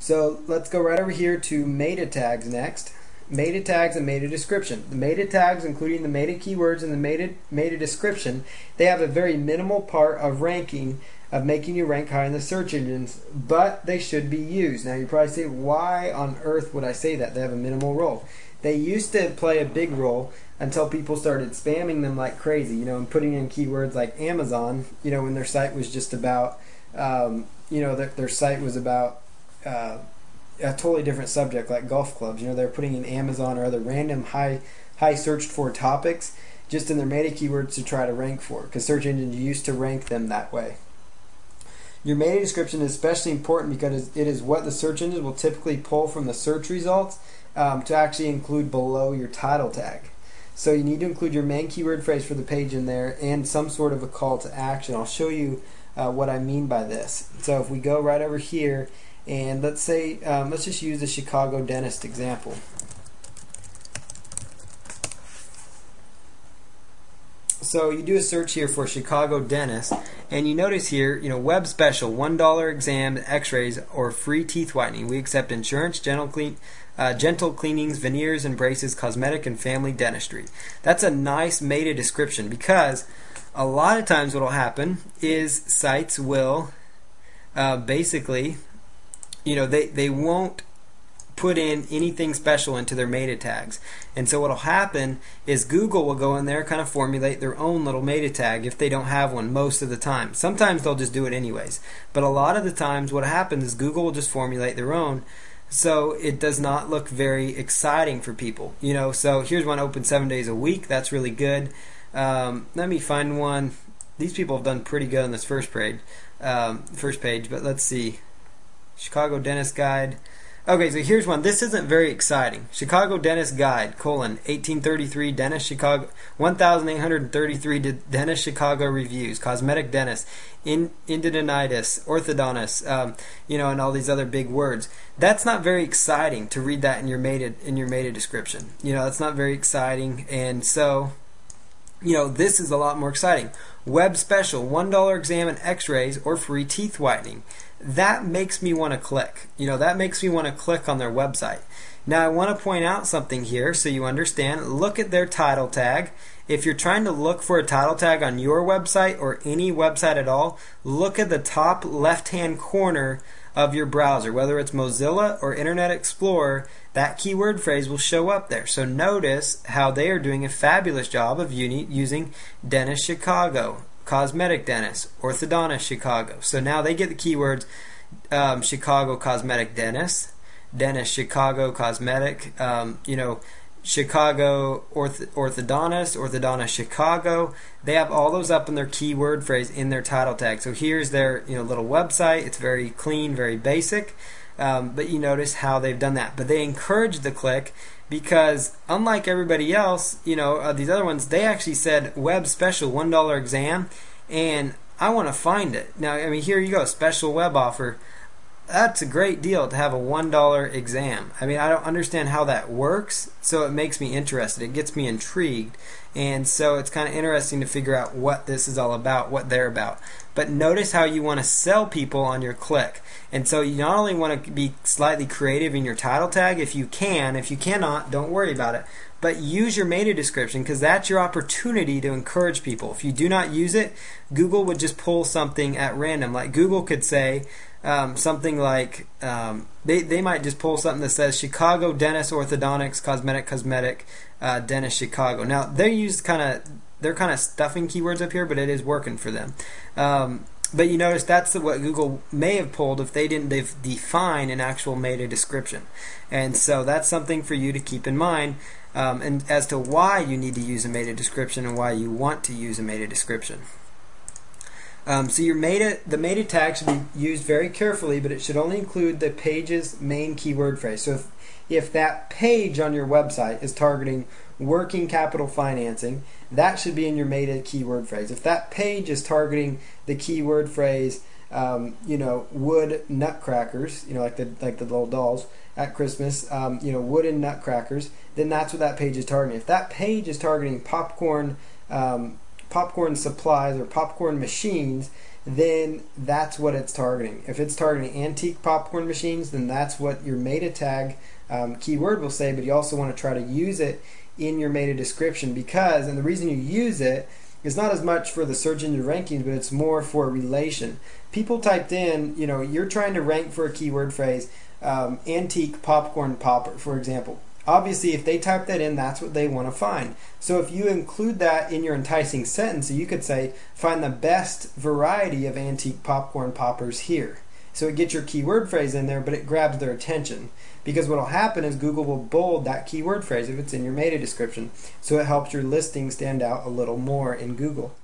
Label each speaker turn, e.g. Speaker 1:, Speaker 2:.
Speaker 1: So let's go right over here to meta tags next. Meta tags and meta description. The meta tags, including the meta keywords and the meta description, they have a very minimal part of ranking, of making you rank high in the search engines, but they should be used. Now you probably say, why on earth would I say that? They have a minimal role. They used to play a big role until people started spamming them like crazy, and putting in keywords like Amazon, when their site was just about, their site was about a totally different subject like golf clubs. They're putting in Amazon or other random high searched for topics just in their meta keywords to try to rank for, because search engines used to rank them that way. Your meta description is especially important because it is what the search engines will typically pull from the search results to actually include below your title tag. So you need to include your main keyword phrase for the page in there and some sort of a call to action. I'll show you what I mean by this. So if we go right over here and let's say, let's just use the Chicago dentist example. So you do a search here for Chicago dentist, and you notice here, web special, $1 exam, x-rays, or free teeth whitening. We accept insurance, gentle cleanings, veneers and braces, cosmetic and family dentistry. That's a nice meta description, because a lot of times what will happen is sites will basically, they won't put in anything special into their meta tags. And so what will happen is Google will go in there, kind of formulate their own little meta tag if they don't have one most of the time. Sometimes they'll just do it anyways. But a lot of the times what happens is Google will just formulate their own, so it does not look very exciting for people. So here's one, open 7 days a week. That's really good. Let me find one. These people have done pretty good on this first page, but let's see. Chicago Dentist Guide. Okay, so here's one. This isn't very exciting. Chicago Dentist Guide, 1833 Dentist Chicago, 1833 Dentist Chicago Reviews, Cosmetic Dentist, Endodontitis, Orthodontist, and all these other big words. That's not very exciting to read that in your meta description. That's not very exciting, and so this is a lot more exciting. Web special, $1 exam and x-rays or free teeth whitening. That makes me want to click. That makes me want to click on their website. Now I want to point out something here so you understand. Look at their title tag. If you're trying to look for a title tag on your website or any website at all, look at the top left-hand corner of your browser. Whether it's Mozilla or Internet Explorer, that keyword phrase will show up there. So notice how they are doing a fabulous job of using Dentist Chicago, Cosmetic Dentist, Orthodontist Chicago. So now they get the keywords Chicago Cosmetic Dentist, Dentist Chicago Cosmetic, Chicago Orthodontist, Orthodontist Chicago. They have all those up in their keyword phrase in their title tag. So here's their little website. It's very clean, very basic, but you notice how they've done that. But they encourage the click because unlike everybody else, these other ones, they actually said web special, $1 exam, and I want to find it. Now, here you go, special web offer. That's a great deal to have a $1 exam. I don't understand how that works, so it makes me interested. It gets me intrigued, and so it's kind of interesting to figure out what this is all about, what they're about. But notice how you want to sell people on your click. And so you not only want to be slightly creative in your title tag if you can. If you cannot, don't worry about it. But use your meta description, because that's your opportunity to encourage people. If you do not use it, Google would just pull something at random. Like Google could say something like, they might just pull something that says Chicago Dentist, Orthodontics, Cosmetic Dentist Chicago. Now they're kind of stuffing keywords up here, but it is working for them. But you notice that's what Google may have pulled if they didn't define an actual meta description. And so that's something for you to keep in mind, and as to why you need to use a meta description and why you want to use a meta description. So the meta tag should be used very carefully, but it should only include the page's main keyword phrase. So if that page on your website is targeting working capital financing, that should be in your meta keyword phrase. If that page is targeting the keyword phrase, wood nutcrackers, like the little dolls at Christmas, wooden nutcrackers, then that's what that page is targeting. If that page is targeting popcorn supplies or popcorn machines, then that's what it's targeting. If it's targeting antique popcorn machines, then that's what your meta tag keyword will say, but you also want to try to use it in your meta description because, and the reason you use it is not as much for the search engine rankings, but it's more for relation. People typed in, you're trying to rank for a keyword phrase, antique popcorn popper, for example. Obviously, if they type that in, that's what they want to find. So if you include that in your enticing sentence, you could say, find the best variety of antique popcorn poppers here. So it gets your keyword phrase in there, but it grabs their attention. Because what will happen is Google will bold that keyword phrase if it's in your meta description. So it helps your listing stand out a little more in Google.